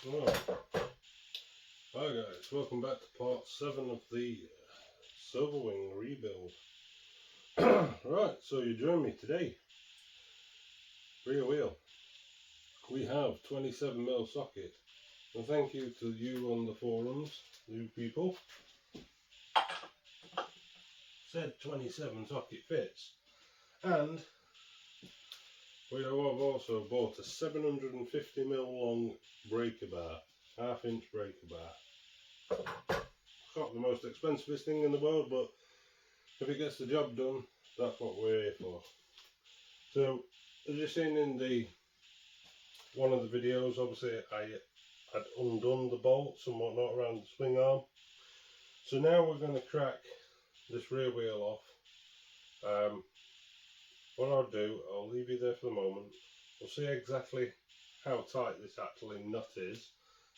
Right. Hi guys, welcome back to part 7 of the Silverwing rebuild. Right, so you join me today. Rear wheel. We have 27mm socket. And thank you to you on the forums, you people. Said 27 socket fits. And we have also bought a 750mm long breaker bar. Half-inch breaker bar. Not the most expensivest thing in the world, but if it gets the job done, that's what we're here for. So, as you've seen in one of the videos, obviously I had undone the bolts and whatnot around the swing arm. So now we're going to crack this rear wheel off. What I'll do, I'll leave you there for the moment. We'll see exactly how tight this actually nut is.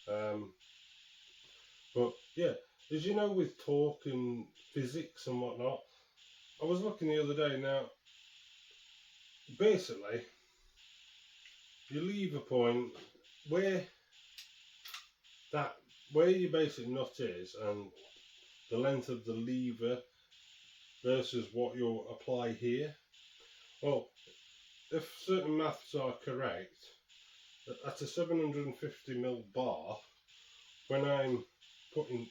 But yeah, as you know, with torque and physics and whatnot, I was looking the other day. Now basically you leave a point where your basic nut is and the length of the lever versus what you'll apply here. Well, if certain maths are correct, at a 750mm bar, when I'm putting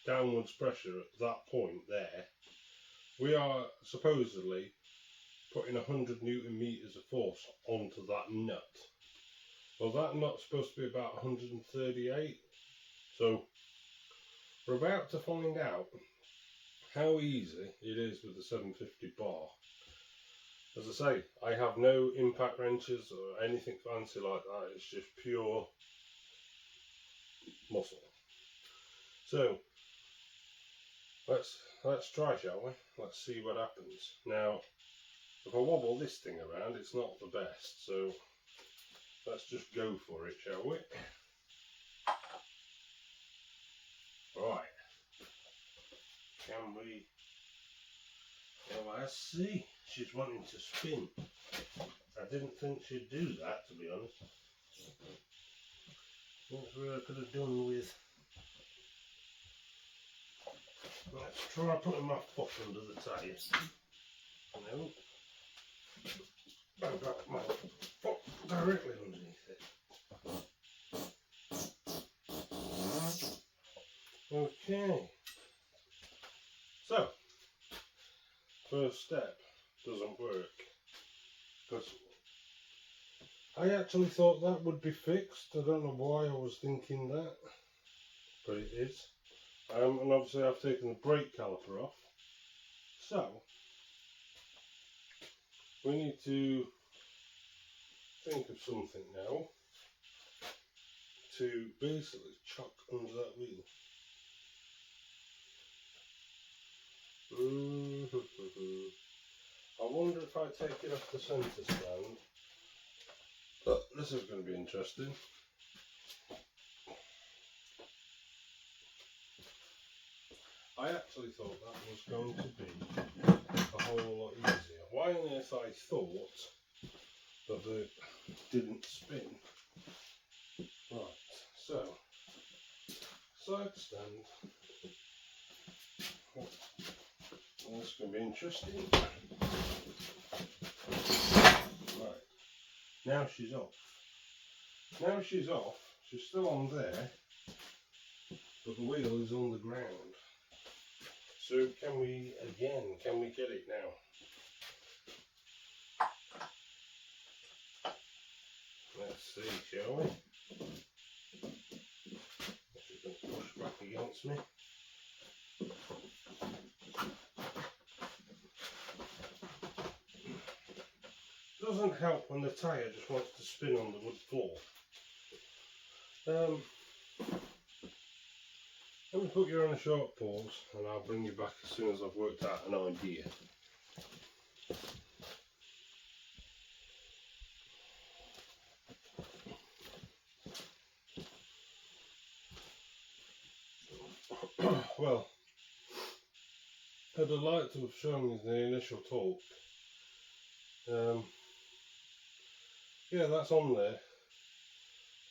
downwards pressure at that point there, we are supposedly putting 100 Newton meters of force onto that nut. Well, that nut's supposed to be about 138, so we're about to find out how easy it is with the 750 bar. As I say, I have no impact wrenches or anything fancy like that, it's just pure muscle. So let's try, shall we? Let's see what happens. Now, if I wobble this thing around, it's not the best, so let's just go for it, shall we? Right. Can we? Well, I see. She's wanting to spin. I didn't think she'd do that, to be honest. That's where I could have done with. Let's try putting my foot under the tyre. No. I've got my foot directly underneath it. Okay. So, first step doesn't work. Because I actually thought that would be fixed. I don't know why I was thinking that. But it is. And obviously I've taken the brake caliper off. So, we need to think of something now to basically chuck under that wheel. I wonder if I take it off the centre stand. But this is going to be interesting. I actually thought that was going to be a whole lot easier. Why on earth I thought that it didn't spin. Right, so side stand. Well, this is going to be interesting. Right, now she's off. Now she's off, she's still on there, but the wheel is on the ground. So can we get it now? Let's see, shall we? She's going to push back against me. Doesn't help when the tyre just wants to spin on the wood floor. Let me put you on a short pause and I'll bring you back as soon as I've worked out an idea. Well, I'd like to have shown you the initial torque. Yeah, that's on there,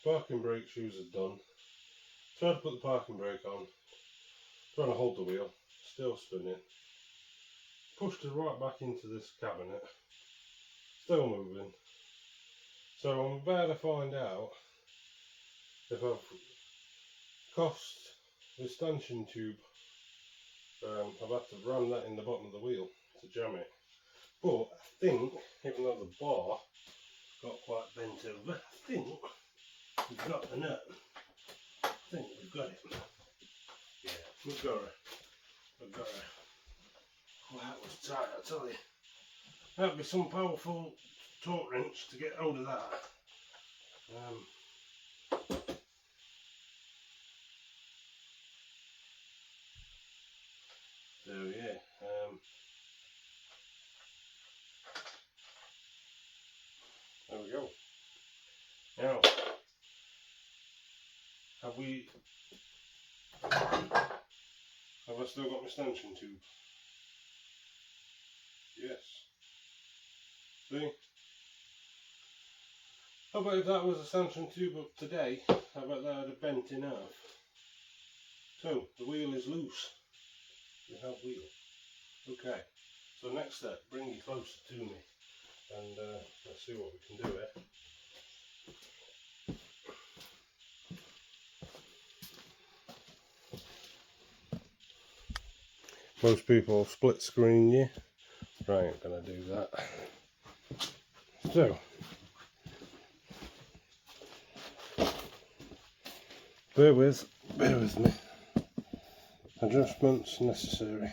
Parking brake shoes are done. Tried to put the parking brake on, trying to hold the wheel, still spinning. Pushed it right back into this cabinet, still moving. So I'm about to find out if I've cost the stanchion tube. I've had to ram that in the bottom of the wheel to jam it. But I think, even though the bar got quite bent over, I think we've got the nut. I think we've got it. Yeah, we've got it. We've got it. Oh, that was tight, I tell you. That'd be some powerful torque wrench to get hold of that. So yeah, there we go. Now, have I still got my stanchion tube? Yes. See? How about if that was a stanchion tube up today, how about that had have bent in half? So, the wheel is loose. You have wheel. Okay, so next step, bring you closer to me and let's see what we can do here. Most people split screen you. Right, I'm going to do that. So, bear with me. Adjustments necessary.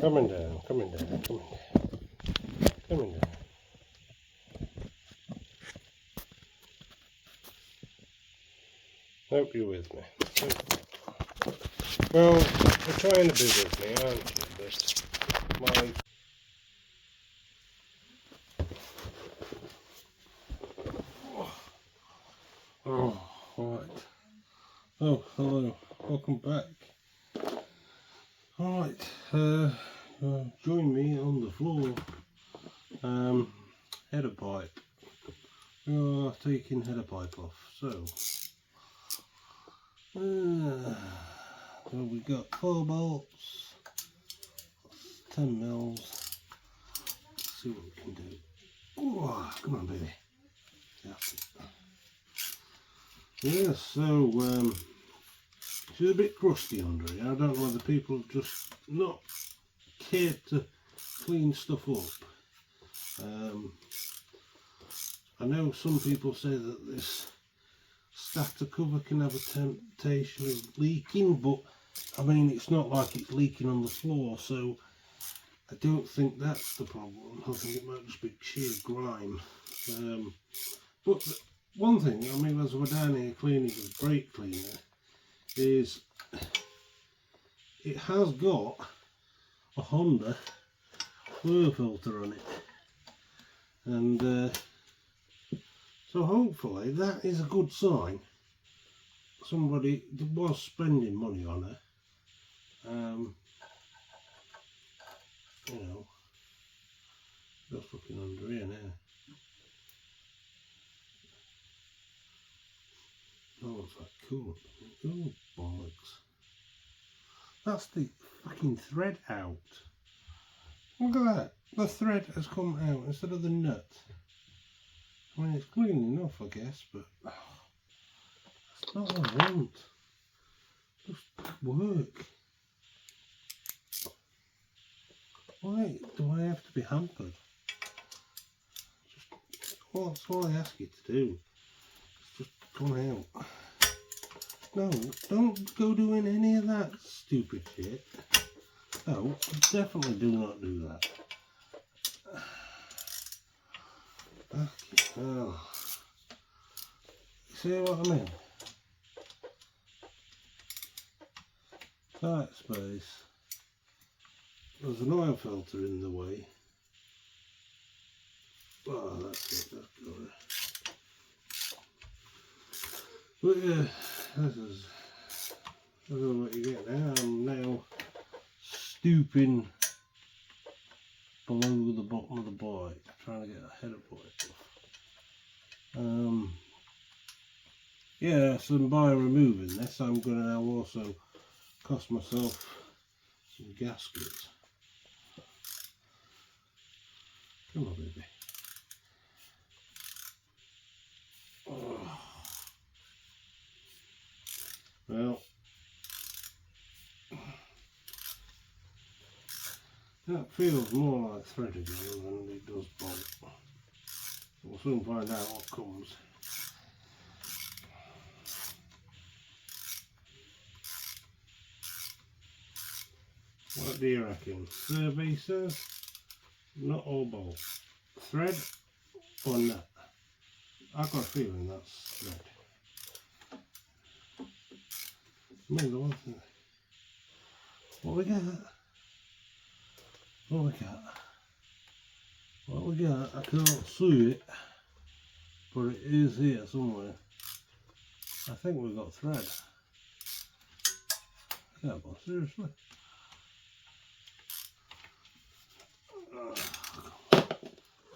Coming down. Hope you're with me. Well, you're trying to be with me, aren't you? But my... Oh, right. Oh, hello. Welcome back. Alright, join me on the floor. Header pipe. We are taking header pipe off. So we got 4 bolts, 10 mils. Let's see what we can do. Oh, come on, baby. That's it. Yeah, so she's a bit crusty under here. I don't know whether people have just not cared to clean stuff up. I know some people say that this starter cover can have a temptation of leaking, but I mean it's not like it's leaking on the floor, so I don't think that's the problem. I think it might just be sheer grime. But one thing, I mean, as we're down here cleaning with brake cleaner, is it has got a Honda flow filter on it, and so hopefully that is a good sign. Somebody was spending money on her, you know, just looking under here now. Oh, what's that cool? Oh, bollocks. That's the fucking thread out. Look at that. The thread has come out instead of the nut. I mean, it's clean enough, I guess, but that's not what I want. Just work. Why do I have to be hampered? Well, that's all I ask you to do. It's just come out. No, don't go doing any of that stupid shit. No, definitely do not do that. Okay, oh. See what I mean? Tight space. There's an oil filter in the way. Oh, that's it, that's got it. But yeah, this is what you get now. I'm now stooping below the bottom of the bike, trying to get a header pipe off. Yes, and by removing this, I'm going to now also cost myself some gaskets. Come on, baby. Oh. Well, that feels more like thread again than it does bolt. We'll soon find out what comes. What do you reckon? Survey says not all bolt. Thread or nut? I've got a feeling that's thread. Maybe one thing. What we got? What we got? What we got? I can't see it, but it is here somewhere. I think we've got thread. Yeah, but seriously.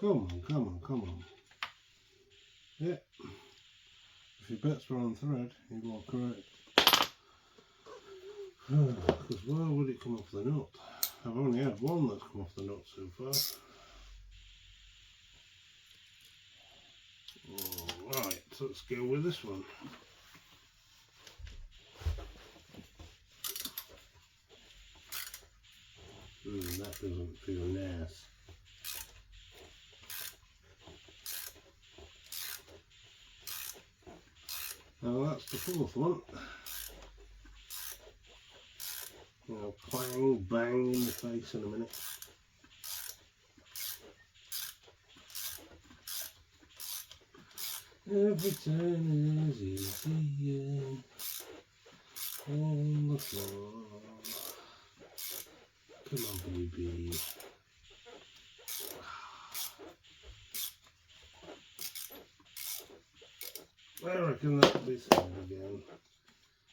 Come on. Yeah. If your bets were on thread, you are correct. Because why would it come off the nut? I've only had one that's come off the nut so far. Alright, so let's go with this one. That doesn't feel nice. Now that's the fourth one. I'll clang, bang in the face in a minute. Every turn is easy on the floor. Come on, baby. I reckon that'll be thread again.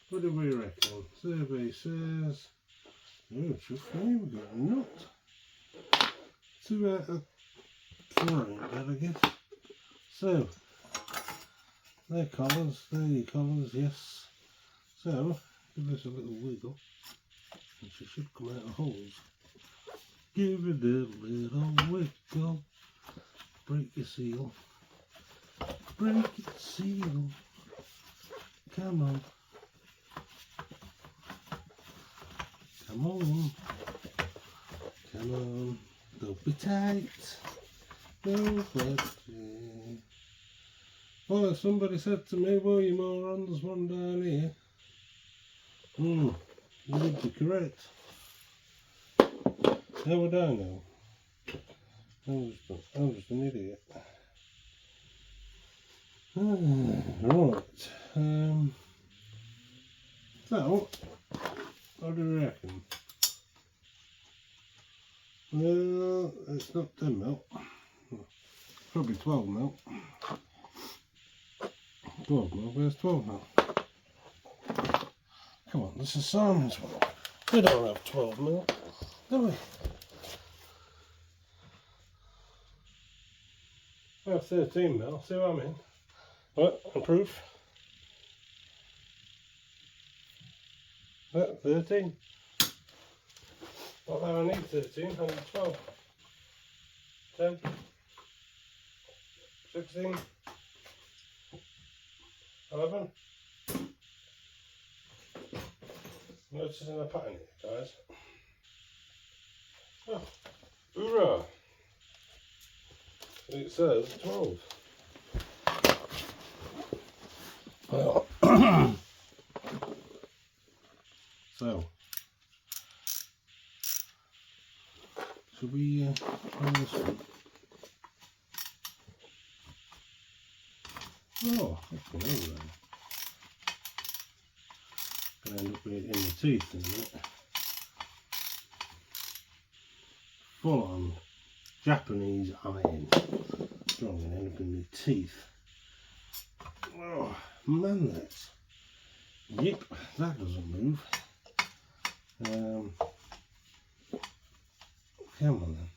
What do we reckon? Survey says, oh, it's just funny, we got a nut. 2 out of 4 ain't bad, I guess. So, they're collars, there your collars, yes. So, give this a little wiggle, and she should come out of holes. Give it a little wiggle, break your seal. Break your seal. Come on. Come on. Come on. Don't be tight. Don't let you. Well, somebody said to me, well, you moron, there's one down here. You would be correct. How would I know? I'm just an idiot. Right. So, what do you reckon? Well, it's not 10 mil. Probably 12 mil. 12 mil, where's 12 mil? Come on, this is Simon's one. We don't have 12 mil, do we? We have 13 mil, see what I mean? What, and proof? 13. Well, now I need 13, I need 12. 10. 16. 11. Noticing a pattern here, guys. Oh, hoorah! It says 12. Well, so, should we try this one? Oh, that's good over there. Gonna end up with it in the teeth in a minute. Full on Japanese iron. Strong and end up in the teeth. Oh man, that's. Yep, that doesn't move. Come on then.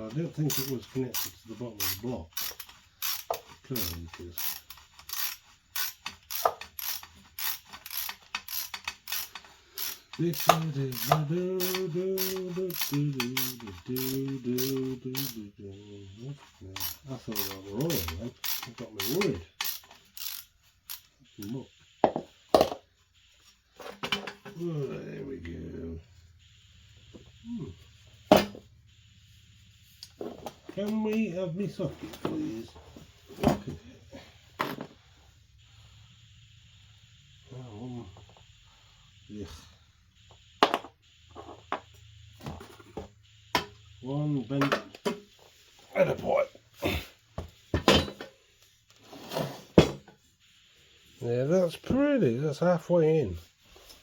I don't think it was connected to the bottom of the block. Clearly it is. I thought that were all then. It got me worried. Look. Oh, there we go. Can we have me socket, please? Look at it. Yeah. One bent and a pipe. Yeah, that's pretty. That's halfway in.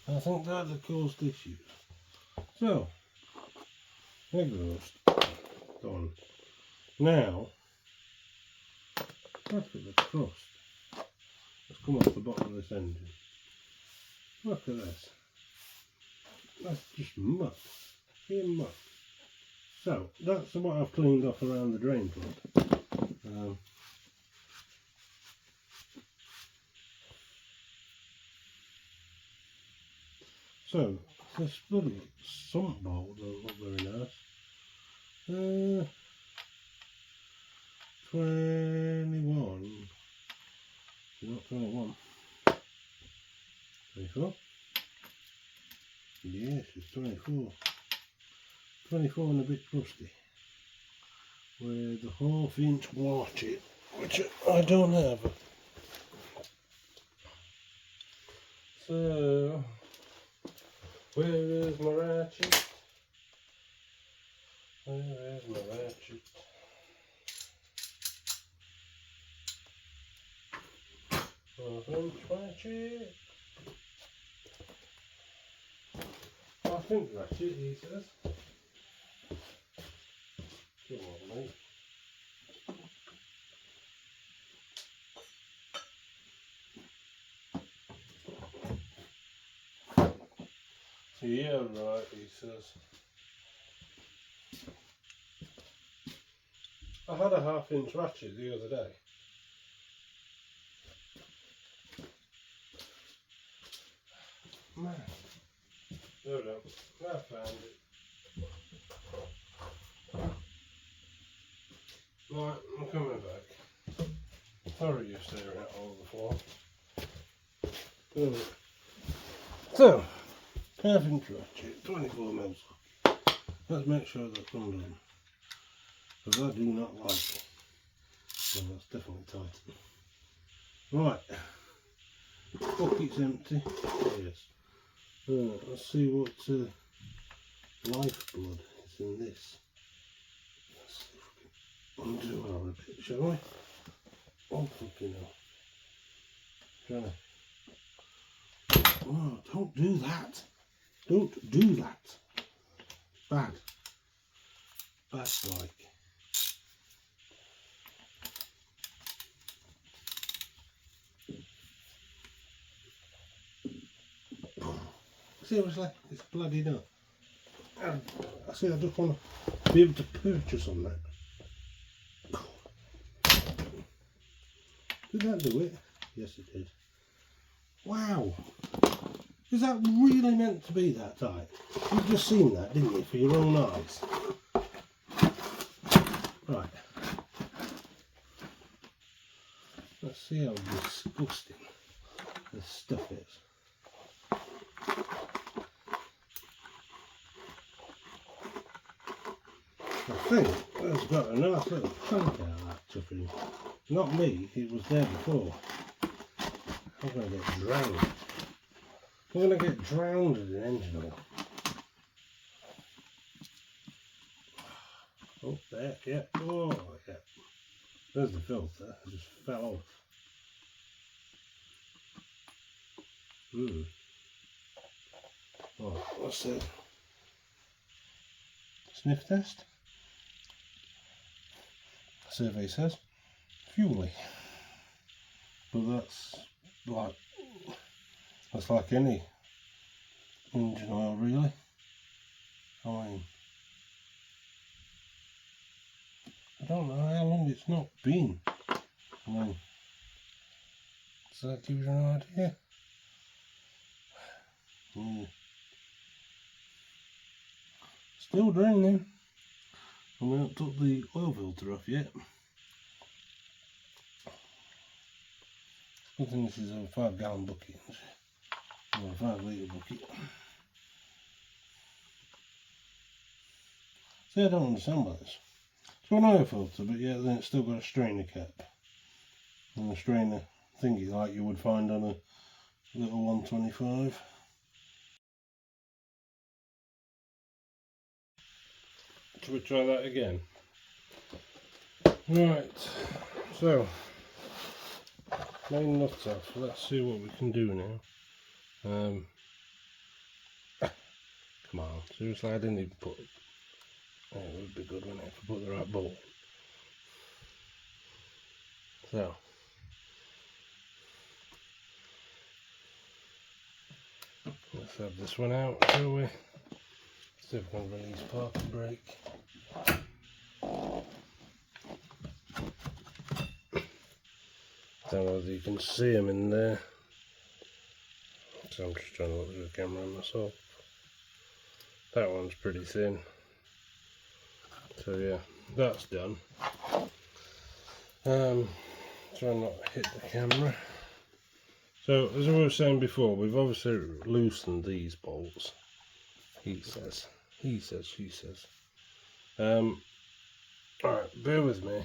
I think that'd have caused issues. So, egg roast done. Now, look at the crust that's come off the bottom of this engine. Look at this. That's just muck. Pure muck. So, that's what I've cleaned off around the drain plug. So, this bloody sump bolt don't look very nice. 21. Not 21. 24. Yes, it's 24. 24 and a bit crusty. With the half-inch watchet, which I don't have. So, where is my ratchet? Where is my ratchet? Half-inch ratchet. Half-inch ratchet, he says. Come on, mate. Yeah, right, he says. I had a half-inch ratchet the other day. Man. No, I found it. Right, I'm coming back. Sorry you're staring at all the floor. So, half-inch ratchet, 24 mils. Let's make sure that's undone. Because I do not like it. So that's definitely tight. Right. Bucket's empty. Yes. Let's see what lifeblood is in this. Let's see if we can undo our bit, shall we? Oh, fucking hell. Oh, don't do that. Don't do that. Bad. Bad like. Seriously, it's bloody done. I see, I just want to be able to purchase on that. Did that do it? Yes, it did. Wow. Is that really meant to be that tight? You've just seen that, didn't you, for your own eyes? Right. Let's see how disgusting this stuff is. I think it's got a nice little chunk out of that tuffing. Not me, it was there before. I'm going to get drowned. I'm going to get drowned in engine oil. Oh, there, yeah. Oh, yeah. There's the filter. It just fell off. Oh, what's it? Sniff test. Survey says fuely, but that's like any engine oil, really. I mean, I don't know how long it's not been. I mean, does that give you an idea? Still draining. And we haven't took the oil filter off yet. Good thing this is a 5 gallon bucket, or a 5 litre bucket. See, I don't understand about this. It's got an oil filter, but yeah, then it's still got a strainer cap. And a strainer thingy like you would find on a little 125. Should we try that again? Right, so main nuts off. Let's see what we can do now. Come on, seriously, I didn't even put. Yeah, it would be good, wouldn't it, if I put the right bolt. So let's have this one out, shall we? See if we can release parking brake. Don't know if you can see them in there. So I'm just trying to look at the camera myself. That one's pretty thin. So yeah, that's done. Try not to hit the camera. So as I was saying before, we've obviously loosened these bolts. He says, she says. Alright, bear with me.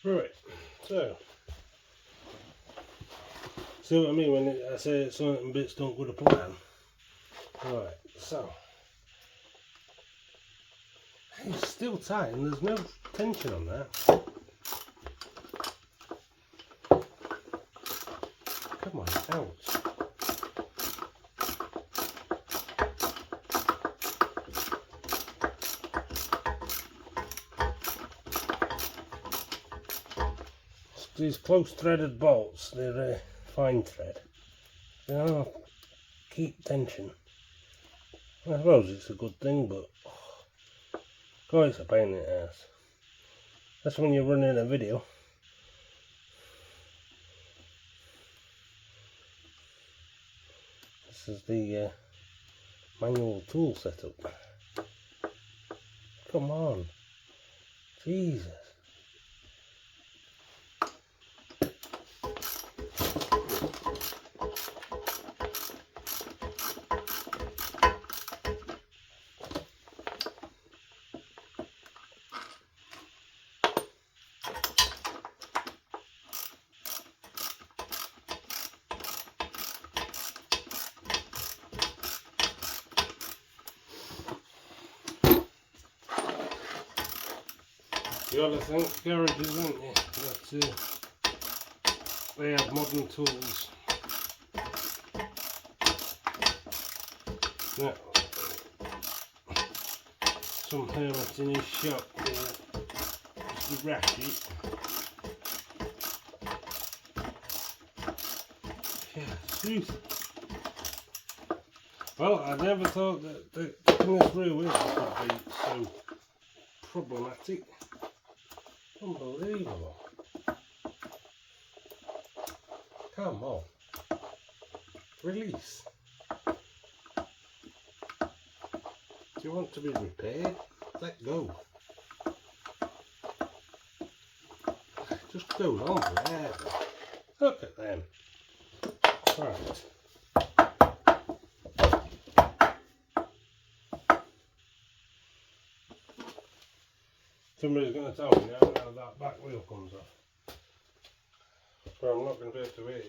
Right, so see what I mean when I say certain bits don't go to plan. Right, so it's still tight and there's no tension on that. Come on, out. These close threaded bolts, they're fine thread. They don't keep tension. I suppose it's a good thing, but God, it's a pain in the ass. That's when you're running a video. This is the manual tool setup. Come on, Jesus. You ought to thank garages, don't you, that they have modern tools. Now, some hermit in his shop just a ratchet. Yeah, seriously. Well, I never thought that taking this rear wheel off would be so problematic. Unbelievable. Come on. Release. Do you want to be repaired? Let go. Just goes on forever. Look at them. Right. Somebody's going to tell me now that back wheel comes off. But I'm not going to be able to hear you.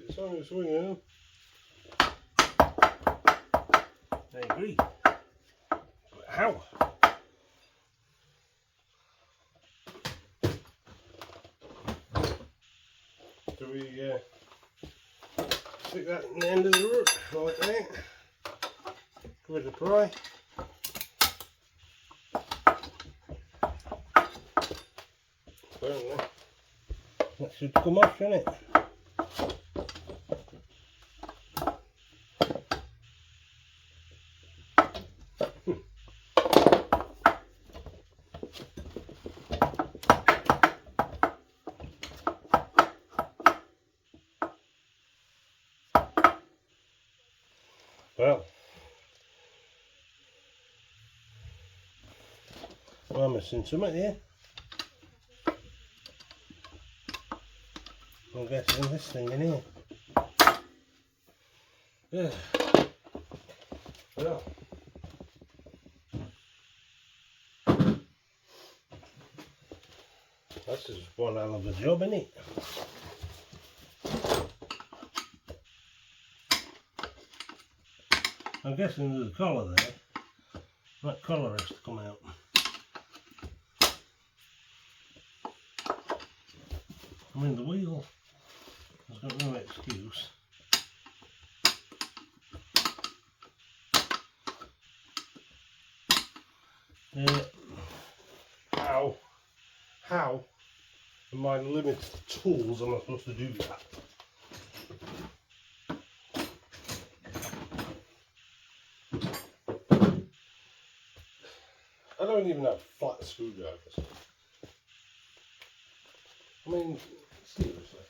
It's on its way now. I agree. But how? Do we stick that in the end of the rope like that? Give it a pry. Apparently that should come off, shouldn't it? missing something here. I'm guessing this thing in here. Yeah. Well. This is one hell of a job, isn't it? I'm guessing there's a collar there. That collar has to come out. I mean, the wheel has got no excuse. How in my limited tools am I supposed to do that? I don't even have flat screwdrivers. I mean, seriously.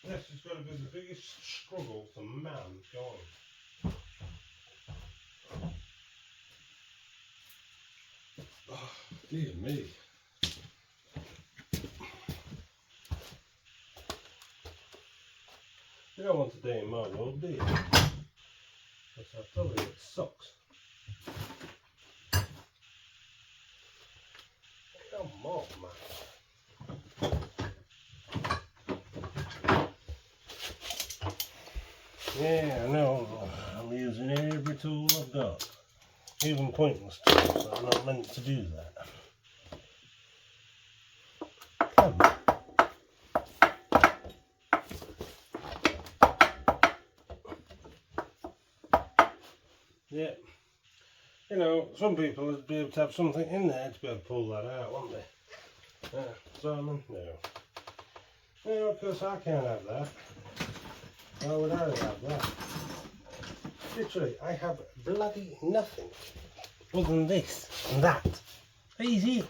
This has got to be the biggest struggle to man going. Oh, dear me. You don't want a day in my world, do you? Because I tell you, it sucks. Come on, man. Yeah, I know. I'm using every tool I've got. Even pointless tools. I'm not meant to do that. Come on. Yeah. You know, some people would be able to have something in there to be able to pull that out, wouldn't they? Simon, no. No, of course I can't have that. Why would I have that? Literally, I have bloody nothing other than this and that. Easy.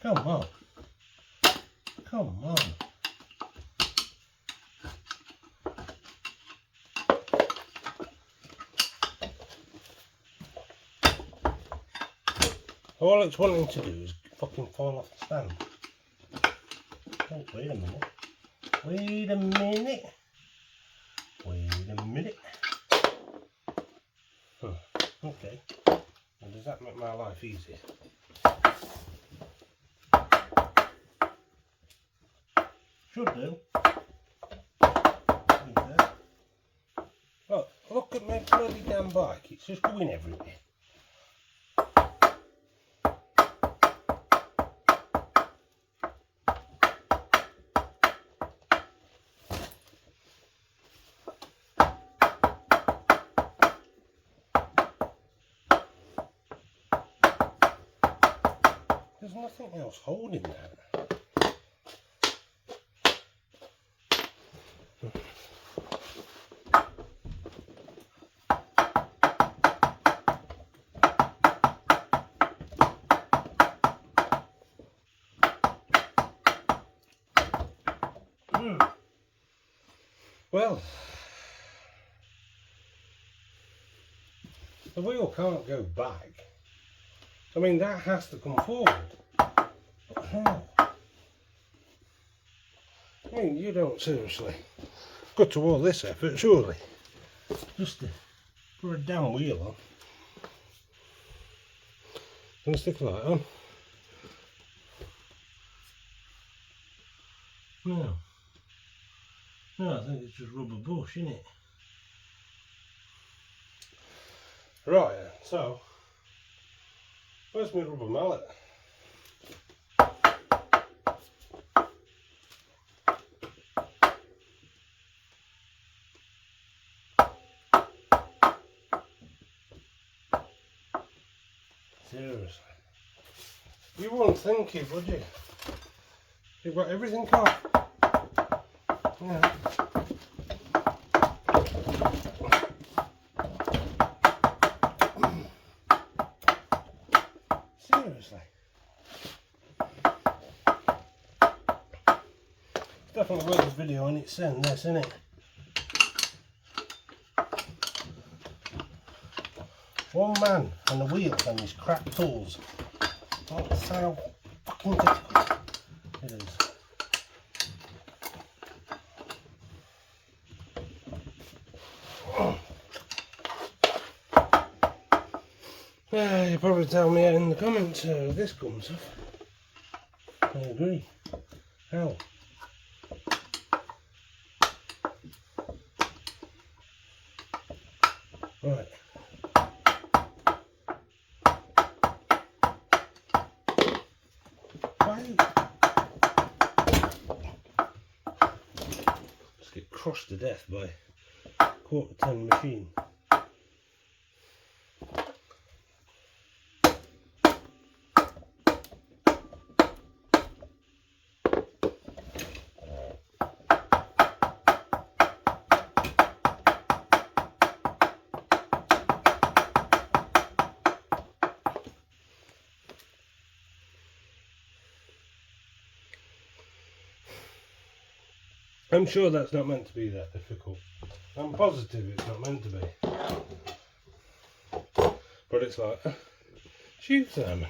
Come on. Come on. All it's wanting to do is fucking fall off the stand. Oh, wait a minute. Wait a minute. Wait a minute. Okay. Well, does that make my life easier? Should do. Okay. Oh, look at my bloody damn bike. It's just going everywhere. There's nothing else holding that. Well, the wheel can't go back. I mean, that has to come forward. But how? I mean, you don't seriously go to all this effort, surely, just to put a damn wheel on. Gonna stick a light on? No. No, I think it's just rubber bush, isn't it? Right, so where's my rubber mallet? Seriously. You wouldn't think it, would you? You've got everything off. Yeah. Seriously. definitely worth the video in its end, this, isn't it? One man and the wheels and these crap tools. That's how fucking difficult it is. Yeah, you probably tell me in the comments how this comes off. I agree. How? Right. Why? Just get crushed to death by a 1/4 ton machine. I'm sure that's not meant to be that difficult. I'm positive it's not meant to be. But it's like, shoot, Simon,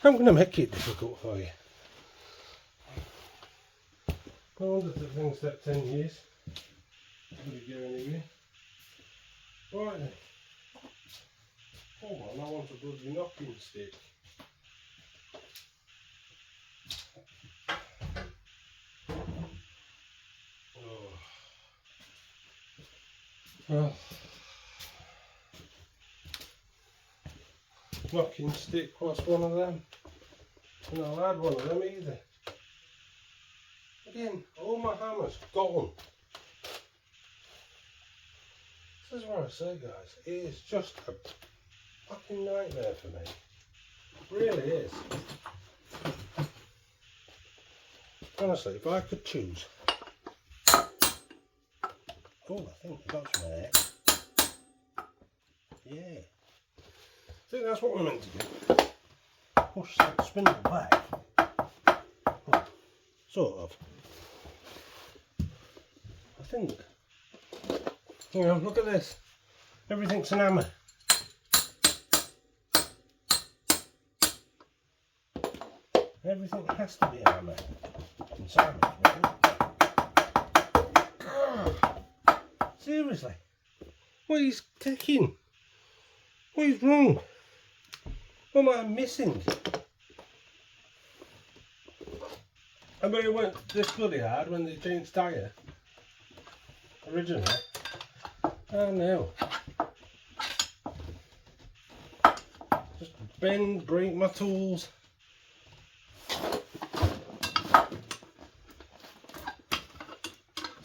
I'm going to make it difficult for you. I wonder if the thing's that 10 years. Anyway. Right then. Hold on, I want a bloody knocking stick. Well, knocking stick, what's one of them? I've not had one of them either. Again, all my hammers gone. This is what I say, guys. It is just a fucking nightmare for me. It really is. Honestly, if I could choose. Oh, I think that's right. Yeah. I think that's what we're meant to do. Push that spindle back. Well, sort of. I think. You know, look at this. Everything's an hammer. Everything has to be a hammer. Inside it, really. Seriously, what is taking? What is wrong? What am I missing? I mean, it went this bloody hard when they changed tyre originally. Oh no. Just bend, break my tools.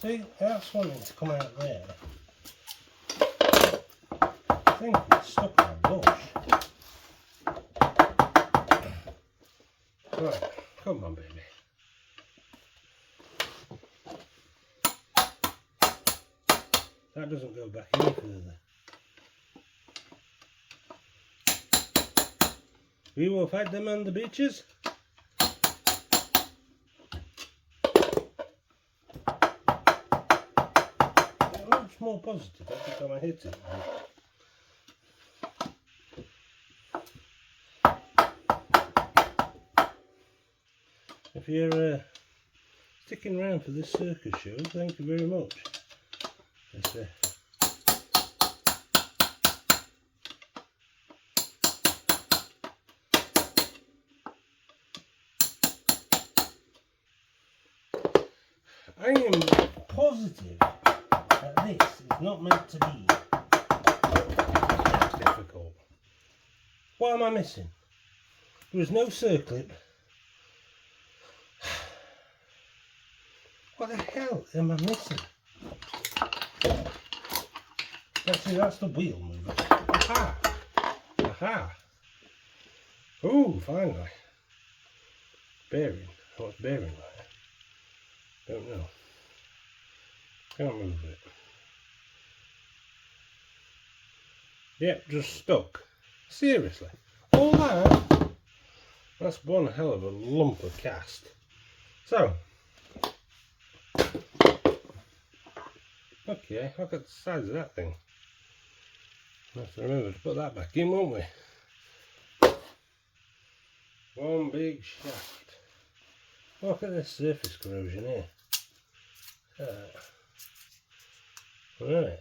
See, that's wanting to come out there. I think it's stuck in a bush. Right, come on, baby. That doesn't go back any further. We will fight them on the beaches. More positive every time I hit it. If you're sticking around for this circus show, thank you very much. I am positive that this is not meant to be that difficult. What am I missing? There is no circlip. What the hell am I missing? Actually, that's the wheel moving. Aha! Aha! Ooh, finally. Bearing. What's bearing like? Don't know. Can't move it. Yep, just stuck. Seriously. All that? That's one hell of a lump of cast. So, Okay, look at the size of that thing. We'll have to remember to put that back in, won't we? One big shaft. Look at this surface corrosion here. Right.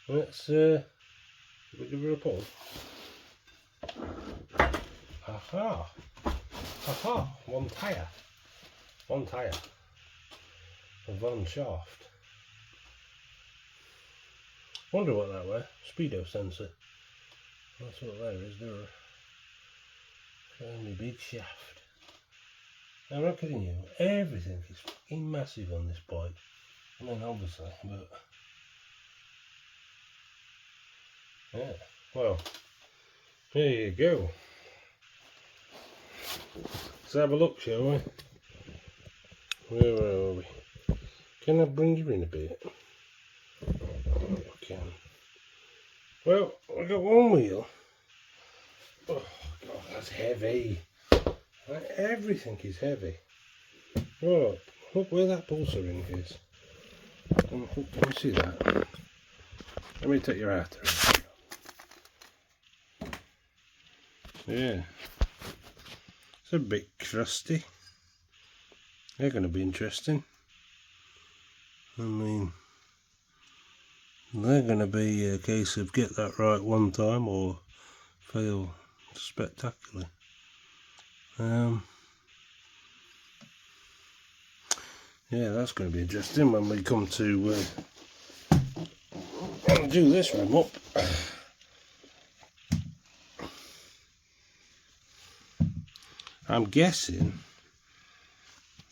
Let's give her a pull. Aha! Aha! One tyre. One tyre. Of one shaft. Wonder what that were. Speedo sensor. That's what there is. They're a fairly big shaft. I'm not kidding you. Everything is fucking massive on this bike. I mean, obviously, but yeah. Well, there you go. Let's have a look, shall we? Where are we? Can I bring you in a bit? I can. Well, I got one wheel. Oh God, that's heavy. Everything is heavy. Oh, look where that pulsar ring is. Can you see that? Let me take your outer. Yeah. It's a bit crusty. They're going to be interesting. I mean, they're going to be a case of get that right one time or fail spectacularly. Yeah, that's going to be interesting when we come to do this rim up. I'm guessing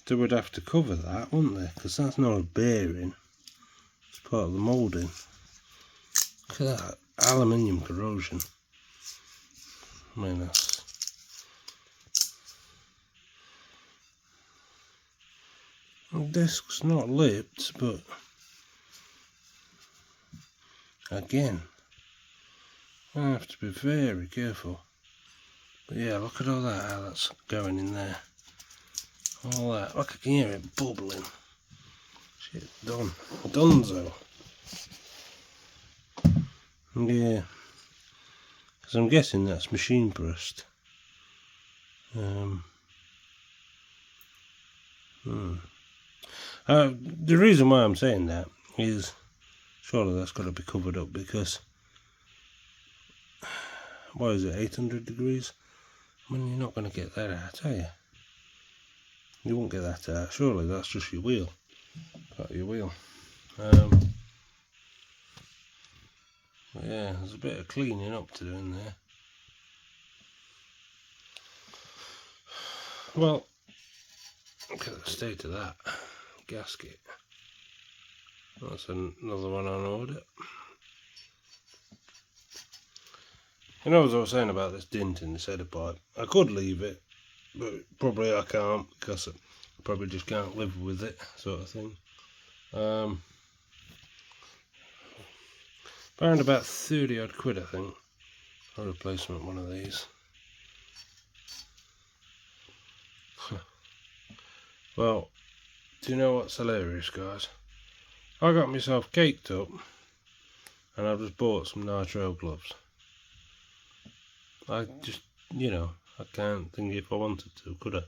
they would have to cover that, wouldn't they? Because that's not a bearing. It's part of the moulding. Look at that aluminium corrosion. I mean, that's... The disc's not lipped, but again, I have to be very careful. But yeah, look at all that, how that's going in there. All that, look, I can hear it bubbling. Shit, done. Donezo. Yeah. Because I'm guessing that's machine pressed. The reason why I'm saying that is surely that's got to be covered up because what is it, 800 degrees? I mean, you're not going to get that out, are you? You won't get that out. Surely that's just your wheel. Part of your wheel. Yeah, there's a bit of cleaning up to do in there. Well, look at the state of that gasket. That's another one on order. You know, as I was saying about this dint in this header pipe, I could leave it, but probably I can't because I probably just can't live with it, sort of thing. Around about 30 odd quid, I think, for a replacement one of these. Well, do you know what's hilarious, guys? I got myself caked up and I've just bought some nitro gloves. I just, you know, I can't think if I wanted to, could I?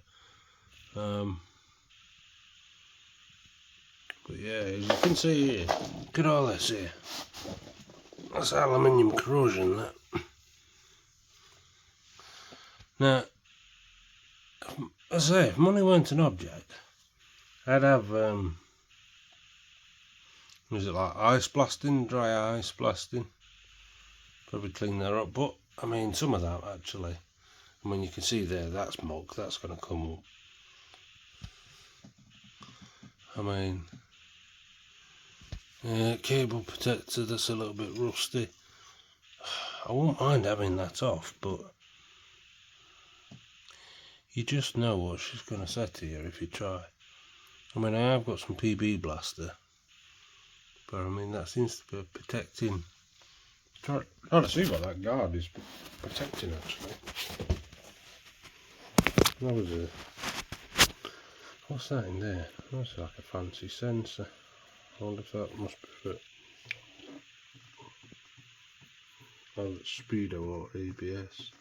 But yeah, as you can see here, look at all this here. That's aluminium corrosion, that. Now, as I say, if money weren't an object, I'd have, is it like ice blasting, dry ice blasting? Probably clean that up, but I mean, some of that actually. I mean, you can see there, that's muck, that's going to come up. I mean, cable protector that's a little bit rusty. I won't mind having that off, but you just know what she's going to say to you if you try. I mean, I have got some PB blaster, but I mean, that seems to be protecting. Try to see what that guard is protecting actually. That was a... What's that in there? That's like a fancy sensor. I wonder if that must be it. Oh, it's speedo or ABS.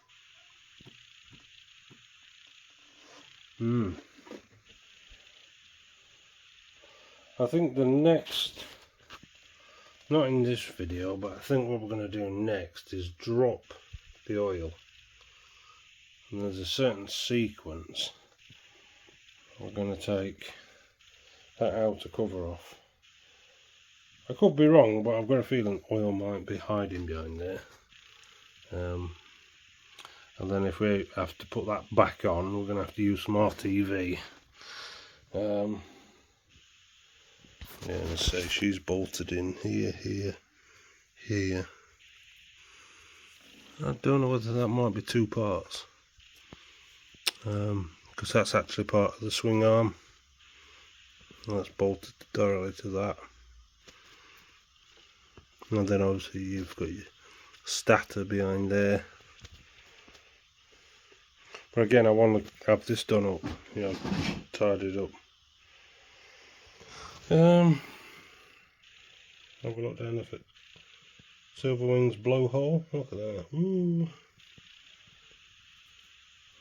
I think the next, not in this video, but I think what we're going to do next is drop the oil. And there's a certain sequence. We're going to take that outer cover off. I could be wrong, but I've got a feeling oil might be hiding behind there. And then if we have to put that back on, we're going to have to use some RTV. Yeah, let's say she's bolted in here, here. I don't know whether that might be two parts. Because that's actually part of the swing arm. That's bolted directly to that. And then obviously you've got your starter behind there. But again, I want to have this done up, tidied up. Have a look down if it Silverwing's blowhole. Look at that. Ooh.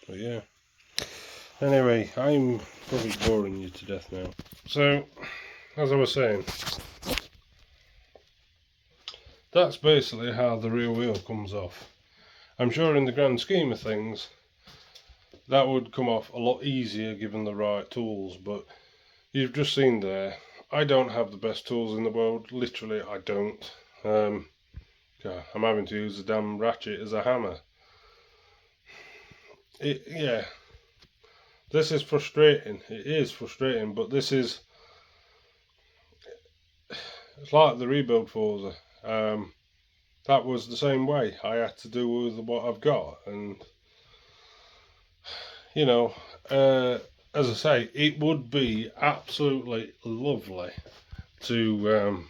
But yeah. Anyway, I'm probably boring you to death now. So, as I was saying, that's basically how the rear wheel comes off. I'm sure in the grand scheme of things, that would come off a lot easier given the right tools, but you've just seen there, I don't have the best tools in the world. Literally, I don't. I'm having to use a damn ratchet as a hammer. Yeah, this is frustrating. It is frustrating, but this is, it's like the rebuild Forza. That was the same way. I had to do with what I've got, and as I say, it would be absolutely lovely to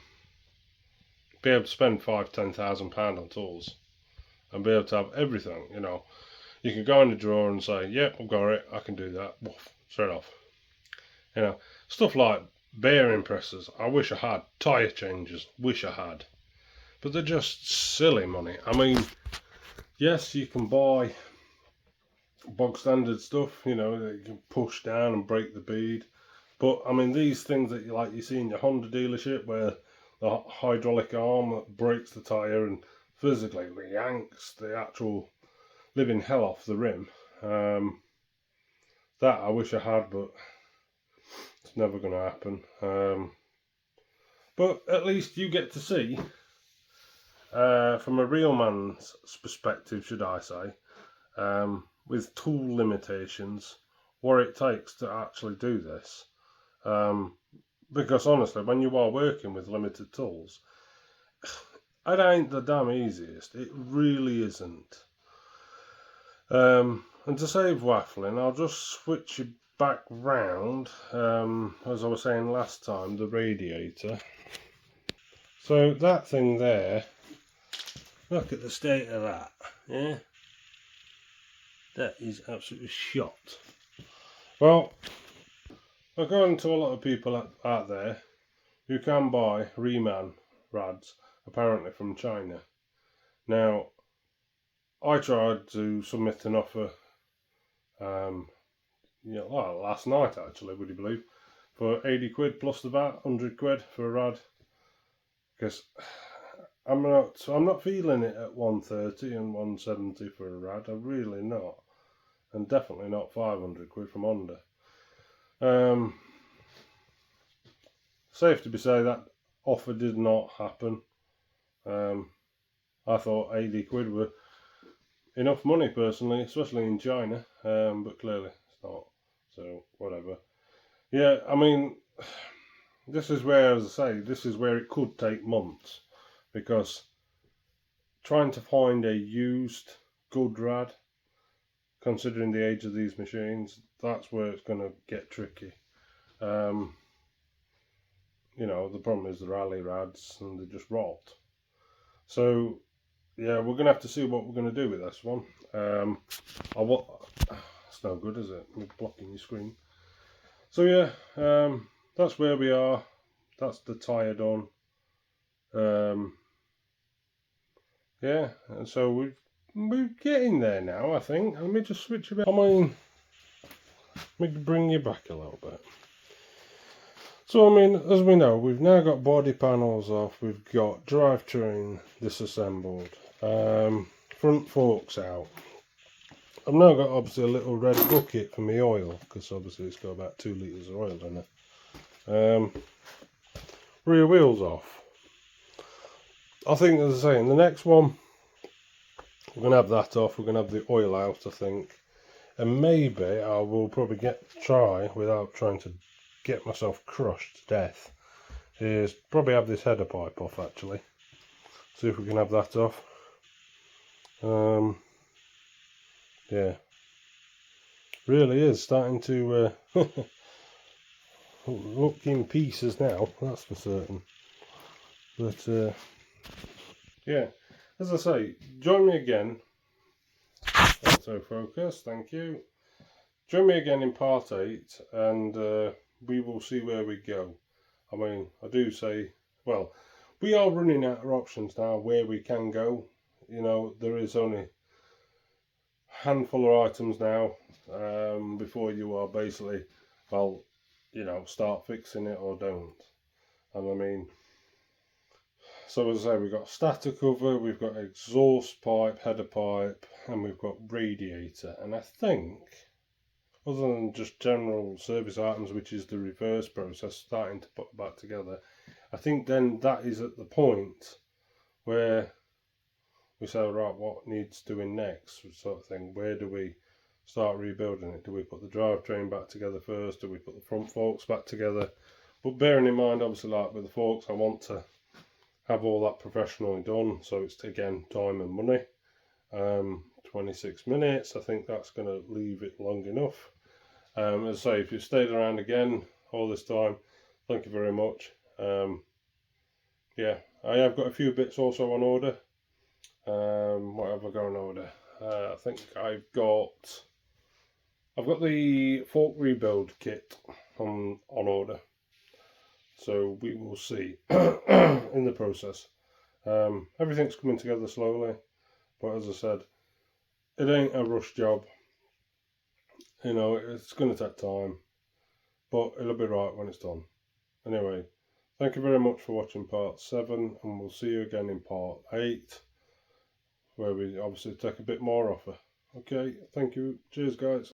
be able to spend £5,000-10,000 on tools and be able to have everything. You can go in the drawer and say, yep, I've got it, I can do that. Woof, straight off. Stuff like bearing presses, I wish I had. Tyre changes, wish I had. But they're just silly money. I mean, yes, you can buy bog standard stuff, that you can push down and break the bead. But I mean, these things that you see in your Honda dealership, where the hydraulic arm that breaks the tyre and physically yanks the actual living hell off the rim. That I wish I had, but it's never going to happen. But at least you get to see, from a real man's perspective, should I say, with tool limitations, what it takes to actually do this. Because honestly, when you are working with limited tools, it ain't the damn easiest. It really isn't. And to save waffling, I'll just switch it back round, as I was saying last time, the radiator. So that thing there, look at the state of that, yeah? That is absolutely shot. Well, according to a lot of people out there, you can buy Reman rads, apparently from China. Now, I tried to submit an offer, last night actually, would you believe, for 80 quid plus the VAT, 100 quid for a rad, because I'm not feeling it at 130 and 170 for a rad. I'm really not, and definitely not 500 quid from Honda. Safe to be say that offer did not happen. I thought 80 quid were enough money personally, especially in China, but clearly it's not, so whatever. Yeah, I mean, this is where, as I say, this is where it could take months, because trying to find a used good rad, considering the age of these machines, that's where it's going to get tricky. The problem is the rally rads, and they just rot. So yeah, we're going to have to see what we're going to do with this one. It's no good, is it? We're blocking your screen. So yeah, that's where we are. that's the tyre done. Yeah, and so we're getting there now, I think. Let me just switch a bit. I mean, let me bring you back a little bit. So, I mean, as we know, we've now got body panels off, we've got drivetrain disassembled, front forks out. I've now got obviously a little red bucket for my oil, because obviously it's got about 2 litres of oil in it. Rear wheels off. I think, as I say, in the next one, we're going to have that off, we're going to have the oil out, I think. And maybe I will probably try, without trying to get myself crushed to death, is probably have this header pipe off actually. See if we can have that off. Yeah, really is starting to look in pieces now, that's for certain. But yeah, as I say, join me again. Autofocus, thank you. Join me again in part 8 and we will see where we go. I mean, I do say, well, we are running out of options now where we can go. You know, there is only a handful of items now before you are basically, well, you know, start fixing it or don't. And I mean, so as I say, we've got stator cover, we've got exhaust pipe, header pipe, and we've got radiator. And I think, other than just general service items, which is the reverse process, starting to put back together, I think then that is at the point where we say, right, what needs doing next, sort of thing. Where do we start rebuilding it? Do we put the drivetrain back together first? Do we put the front forks back together? But bearing in mind, obviously, like with the forks, I want to have all that professionally done, so it's again time and money. 26 minutes, I think that's going to leave it long enough. As I say, if you've stayed around again all this time, thank you very much. Yeah, I have got a few bits also on order. What have I got on order? I think I've got the fork rebuild kit on order, so we will see in the process. Everything's coming together slowly, but as I said, it ain't a rush job. You know, it's going to take time, but it'll be right when it's done. Anyway, thank you very much for watching part 7, and we'll see you again in part 8, where we obviously take a bit more off her. Okay, thank you. Cheers, guys.